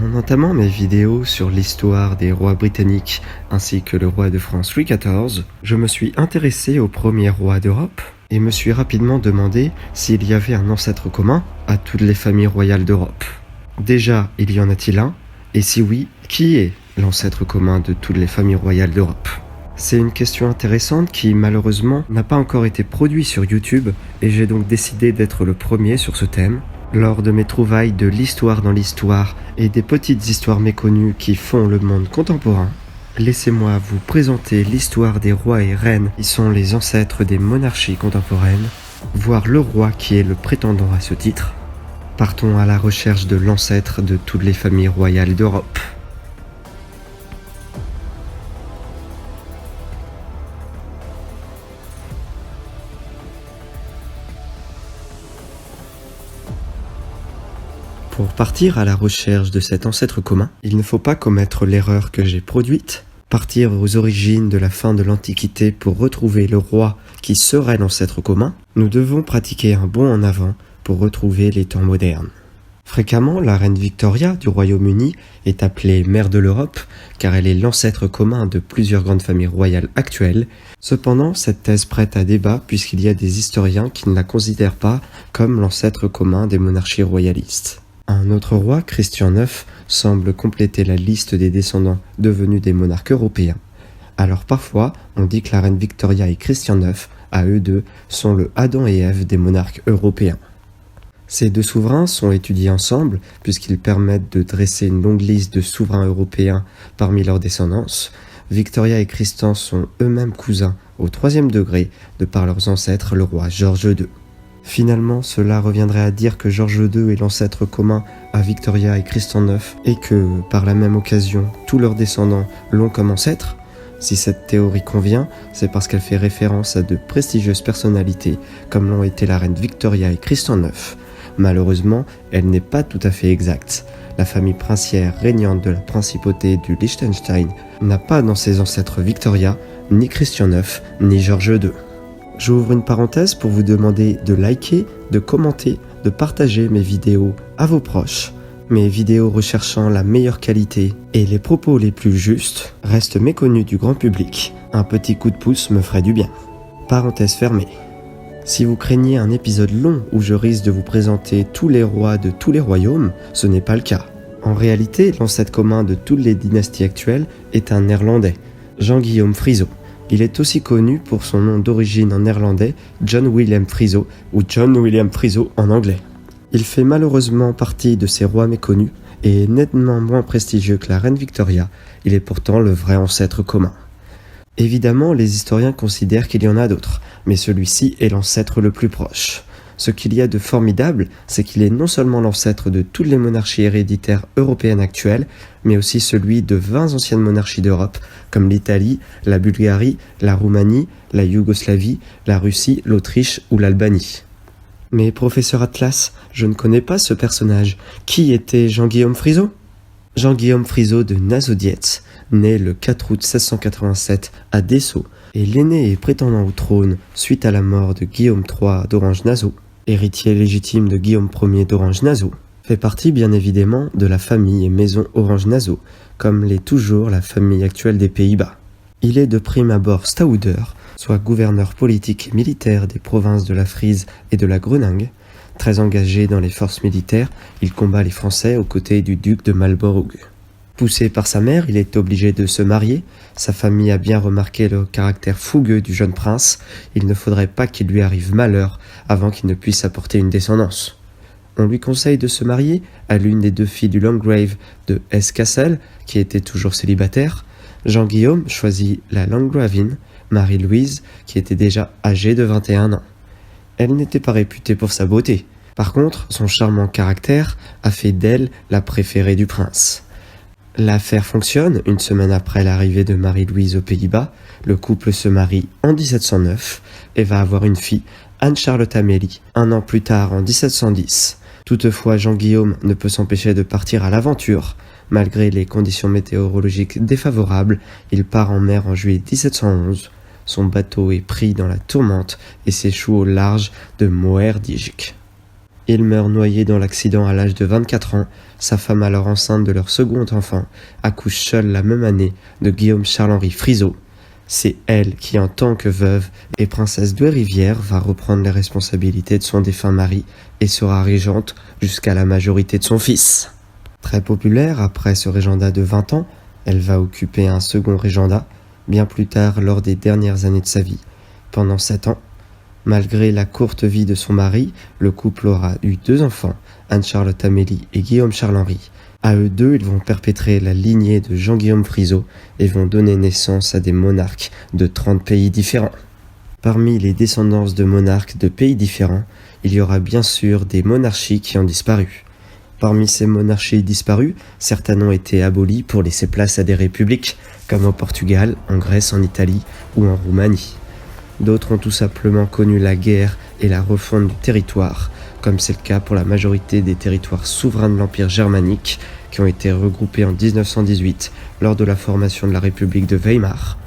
En entamant mes vidéos sur l'histoire des rois britanniques ainsi que le roi de France Louis XIV, je me suis intéressé au premier roi d'Europe et me suis rapidement demandé s'il y avait un ancêtre commun à toutes les familles royales d'Europe. Déjà, il y en a-t-il un? Et si oui, qui est l'ancêtre commun de toutes les familles royales d'Europe? C'est une question intéressante qui, malheureusement, n'a pas encore été produite sur YouTube et j'ai donc décidé d'être le premier sur ce thème. Lors de mes trouvailles de l'histoire dans l'histoire et des petites histoires méconnues qui font le monde contemporain, laissez-moi vous présenter l'histoire des rois et reines qui sont les ancêtres des monarchies contemporaines, voir le roi qui est le prétendant à ce titre. Partons à la recherche de l'ancêtre de toutes les familles royales d'Europe. Pour partir à la recherche de cet ancêtre commun, il ne faut pas commettre l'erreur que j'ai produite, partir aux origines de la fin de l'Antiquité pour retrouver le roi qui serait l'ancêtre commun. Nous devons pratiquer un bond en avant pour retrouver les temps modernes. Fréquemment, la reine Victoria du Royaume-Uni est appelée mère de l'Europe car elle est l'ancêtre commun de plusieurs grandes familles royales actuelles. Cependant, cette thèse prête à débat puisqu'il y a des historiens qui ne la considèrent pas comme l'ancêtre commun des monarchies royalistes. Un autre roi, Christian IX, semble compléter la liste des descendants devenus des monarques européens. Alors parfois, on dit que la reine Victoria et Christian IX, à eux deux, sont le Adam et Ève des monarques européens. Ces deux souverains sont étudiés ensemble puisqu'ils permettent de dresser une longue liste de souverains européens parmi leurs descendance. Victoria et Christian sont eux-mêmes cousins au 3e degré de par leurs ancêtres, le roi George II. Finalement, cela reviendrait à dire que George II est l'ancêtre commun à Victoria et Christian IX et que, par la même occasion, tous leurs descendants l'ont comme ancêtre. Si cette théorie convient, c'est parce qu'elle fait référence à de prestigieuses personnalités comme l'ont été la reine Victoria et Christian IX. Malheureusement, elle n'est pas tout à fait exacte. La famille princière régnante de la principauté du Liechtenstein n'a pas dans ses ancêtres Victoria, ni Christian IX, ni George II. J'ouvre une parenthèse pour vous demander de liker, de commenter, de partager mes vidéos à vos proches. Mes vidéos recherchant la meilleure qualité et les propos les plus justes restent méconnus du grand public. Un petit coup de pouce me ferait du bien. Parenthèse fermée. Si vous craignez un épisode long où je risque de vous présenter tous les rois de tous les royaumes, ce n'est pas le cas. En réalité, l'ancêtre commun de toutes les dynasties actuelles est un néerlandais, Jean-Guillaume Friso. Il est aussi connu pour son nom d'origine en néerlandais, John William Friso, ou John William Friso en anglais. Il fait malheureusement partie de ces rois méconnus et est nettement moins prestigieux que la reine Victoria. Il est pourtant le vrai ancêtre commun. Évidemment, les historiens considèrent qu'il y en a d'autres, mais celui-ci est l'ancêtre le plus proche. Ce qu'il y a de formidable, c'est qu'il est non seulement l'ancêtre de toutes les monarchies héréditaires européennes actuelles, mais aussi celui de 20 anciennes monarchies d'Europe, comme l'Italie, la Bulgarie, la Roumanie, la Yougoslavie, la Russie, l'Autriche ou l'Albanie. Mais professeur Atlas, je ne connais pas ce personnage. Qui était Jean-Guillaume Friso? Jean-Guillaume Friso de Nassau-Dietz, né le 4 août 1687 à Dessau, est l'aîné et prétendant au trône suite à la mort de Guillaume III d'Orange-Nassau, héritier légitime de Guillaume Ier d'Orange-Nassau, fait partie bien évidemment de la famille et maison Orange-Nassau, comme l'est toujours la famille actuelle des Pays-Bas. Il est de prime abord stadhouder, soit gouverneur politique et militaire des provinces de la Frise et de la Groningue. Très engagé dans les forces militaires, il combat les Français aux côtés du duc de Marlborough. Poussé par sa mère, il est obligé de se marier. Sa famille a bien remarqué le caractère fougueux du jeune prince. Il ne faudrait pas qu'il lui arrive malheur avant qu'il ne puisse apporter une descendance. On lui conseille de se marier à l'une des deux filles du Landgrave de Hesse-Cassel, qui était toujours célibataire. Jean-Guillaume choisit la Landgravine, Marie-Louise, qui était déjà âgée de 21 ans. Elle n'était pas réputée pour sa beauté. Par contre, son charmant caractère a fait d'elle la préférée du prince. L'affaire fonctionne. Une semaine après l'arrivée de Marie-Louise aux Pays-Bas, le couple se marie en 1709 et va avoir une fille, Anne-Charlotte Amélie, un an plus tard en 1710. Toutefois, Jean-Guillaume ne peut s'empêcher de partir à l'aventure. Malgré les conditions météorologiques défavorables, il part en mer en juillet 1711. Son bateau est pris dans la tourmente et s'échoue au large de Moerdijk. Il meurt noyé dans l'accident à l'âge de 24 ans. Sa femme, alors enceinte de leur second enfant, accouche seule la même année de Guillaume Charles-Henri Friseau. C'est elle qui, en tant que veuve et princesse Douai-Rivière, va reprendre les responsabilités de son défunt mari et sera régente jusqu'à la majorité de son fils. Très populaire, après ce régendat de 20 ans, elle va occuper un second régendat, bien plus tard lors des dernières années de sa vie, pendant 7 ans. Malgré la courte vie de son mari, le couple aura eu 2 enfants, Anne-Charlotte Amélie et Guillaume Charles-Henri. À eux deux, ils vont perpétrer la lignée de Jean-Guillaume Friseau et vont donner naissance à des monarques de 30 pays différents. Parmi les descendances de monarques de pays différents, il y aura bien sûr des monarchies qui ont disparu. Parmi ces monarchies disparues, certaines ont été abolies pour laisser place à des républiques, comme au Portugal, en Grèce, en Italie ou en Roumanie. D'autres ont tout simplement connu la guerre et la refonte du territoire, comme c'est le cas pour la majorité des territoires souverains de l'Empire germanique qui ont été regroupés en 1918 lors de la formation de la République de Weimar.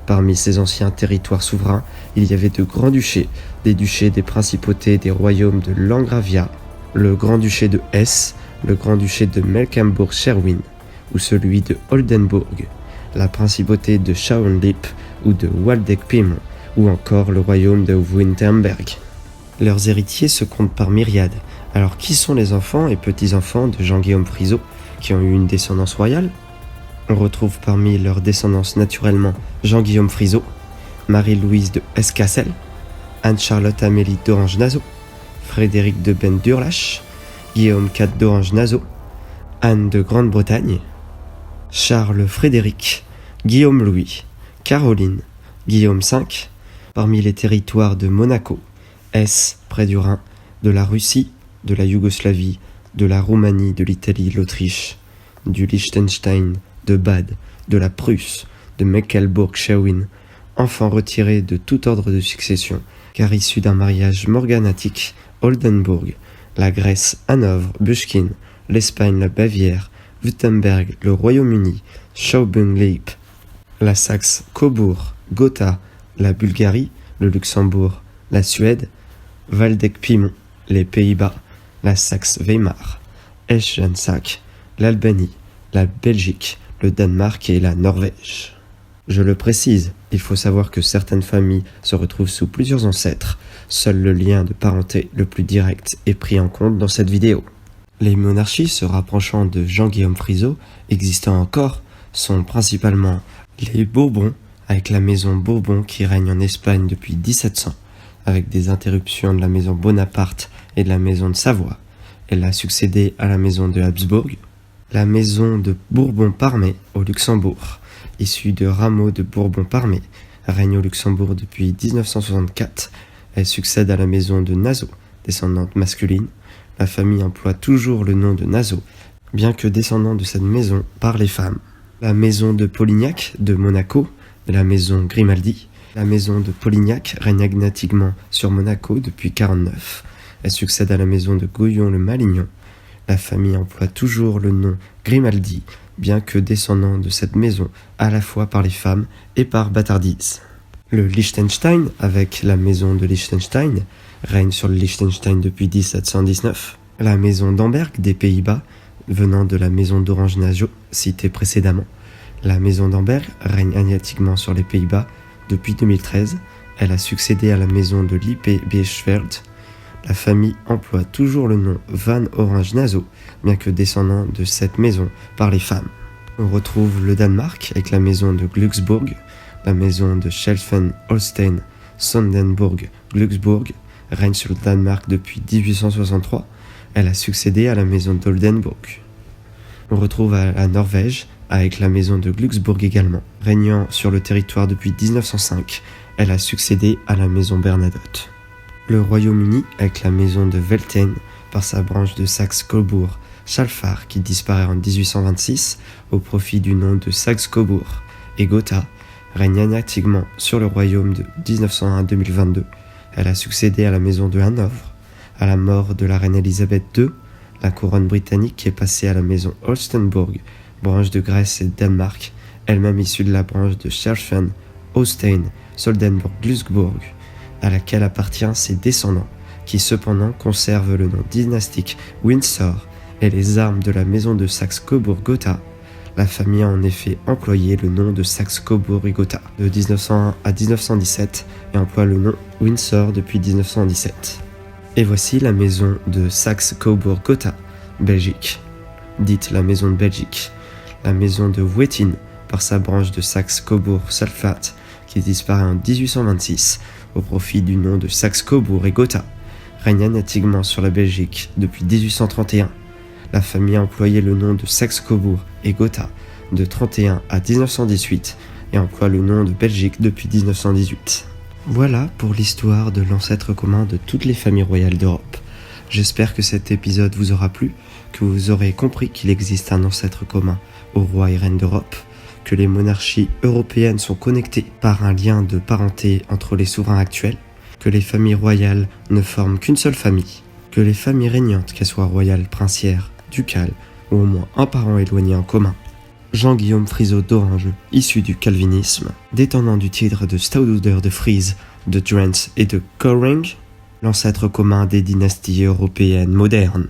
Parmi ces anciens territoires souverains, il y avait de grands-duchés, des duchés, des principautés, des royaumes de Langravia, le grand-duché de Hesse, le grand-duché de Mecklembourg-Schwerin ou celui de Oldenbourg, la principauté de Schauenlippe ou de Waldeck-Pyrmont, ou encore le royaume de Wurtemberg. Leurs héritiers se comptent par myriades. Alors qui sont les enfants et petits-enfants de Jean-Guillaume Friseau qui ont eu une descendance royale? On retrouve parmi leurs descendance naturellement Jean-Guillaume Friseau, Marie-Louise de Hesse-Cassel, Anne-Charlotte Amélie d'Orange-Nassau, Frédéric de Ben-Durlach, Guillaume IV d'Orange-Nassau, Anne de Grande-Bretagne, Charles-Frédéric, Guillaume Louis, Caroline, Guillaume V, parmi les territoires de Monaco, Hesse, près du Rhin, de la Russie, de la Yougoslavie, de la Roumanie, de l'Italie, l'Autriche, du Liechtenstein, de Bade, de la Prusse, de Mecklembourg-Schwerin, enfants retirés de tout ordre de succession, car issus d'un mariage morganatique, Oldenbourg, la Grèce, Hanovre, Buchkin, l'Espagne, la Bavière, Wurtemberg, le Royaume-Uni, Schaubenlippe, la Saxe, Cobourg, Gotha, la Bulgarie, le Luxembourg, la Suède, Waldeck-Pyrmont, les Pays-Bas, la Saxe-Weimar, Esch-Jansac, l'Albanie, la Belgique, le Danemark et la Norvège. Je le précise, il faut savoir que certaines familles se retrouvent sous plusieurs ancêtres. Seul le lien de parenté le plus direct est pris en compte dans cette vidéo. Les monarchies se rapprochant de Jean-Guillaume Friseau, existant encore, sont principalement les Bourbons, avec la maison Bourbon qui règne en Espagne depuis 1700, avec des interruptions de la maison Bonaparte et de la maison de Savoie. Elle a succédé à la maison de Habsbourg, la maison de Bourbon-Parmé au Luxembourg, issue de rameaux de Bourbon-Parmé, règne au Luxembourg depuis 1964. Elle succède à la maison de Nassau, descendante masculine. La famille emploie toujours le nom de Nassau, bien que descendant de cette maison par les femmes. La maison de Polignac de Monaco, la maison Grimaldi. La maison de Polignac règne agnatiquement sur Monaco depuis 1949. Elle succède à la maison de Gouillon-le-Malignon. La famille emploie toujours le nom Grimaldi, bien que descendant de cette maison à la fois par les femmes et par bâtardise. Le Liechtenstein, avec la maison de Liechtenstein, règne sur le Liechtenstein depuis 1719. La maison d'Amberg des Pays-Bas, venant de la maison d'Orange-Nassau, citée précédemment. La maison d'Amberg règne agnatiquement sur les Pays-Bas depuis 2013. Elle a succédé à la maison de Lippe-Beesveld. La famille emploie toujours le nom Van Orange-Nassau, bien que descendant de cette maison par les femmes. On retrouve le Danemark avec la maison de Glücksbourg, la maison de Schleswig-Holstein, Sonderbourg, Glücksbourg, règne sur le Danemark depuis 1863. Elle a succédé à la maison d'Oldenbourg. On retrouve la Norvège avec la maison de Glücksbourg également. Régnant sur le territoire depuis 1905, elle a succédé à la maison Bernadotte. Le Royaume-Uni avec la maison de Velten par sa branche de Saxe-Cobourg, Chalfar qui disparaît en 1826 au profit du nom de Saxe-Cobourg, et Gotha règne agnatiquement sur le royaume de 1901 à 2022. Elle a succédé à la maison de Hanovre. À la mort de la reine Elisabeth II, la couronne britannique est passée à la maison Holstenborg, branche de Grèce et de Danemark, elle-même issue de la branche de Schleswig-Holstein, Sonderbourg, Glücksbourg, à laquelle appartient ses descendants, qui cependant conserve le nom dynastique Windsor et les armes de la maison de Saxe-Cobourg-Gotha. La famille a en effet employé le nom de Saxe-Cobourg et Gotha de 1901 à 1917 et emploie le nom Windsor depuis 1917. Et voici la maison de Saxe-Cobourg-Gotha, Belgique, dite la maison de Belgique. La maison de Wettin, par sa branche de Saxe-Cobourg-Salfate, qui disparaît en 1826 au profit du nom de Saxe-Cobourg et Gotha, règne anatiquement sur la Belgique depuis 1831. La famille a employé le nom de Saxe-Cobourg et Gotha de 31 à 1918 et emploie le nom de Belgique depuis 1918. Voilà pour l'histoire de l'ancêtre commun de toutes les familles royales d'Europe. J'espère que cet épisode vous aura plu, que vous aurez compris qu'il existe un ancêtre commun aux rois et reines d'Europe, que les monarchies européennes sont connectées par un lien de parenté entre les souverains actuels, que les familles royales ne forment qu'une seule famille, que les familles régnantes, qu'elles soient royales, princières, ducales ou au moins un parent éloigné en commun, Jean-Guillaume Friseau d'Orange, issu du calvinisme, détendant du titre de Stauder de Frise, de Drenthe et de Coring, l'ancêtre commun des dynasties européennes modernes.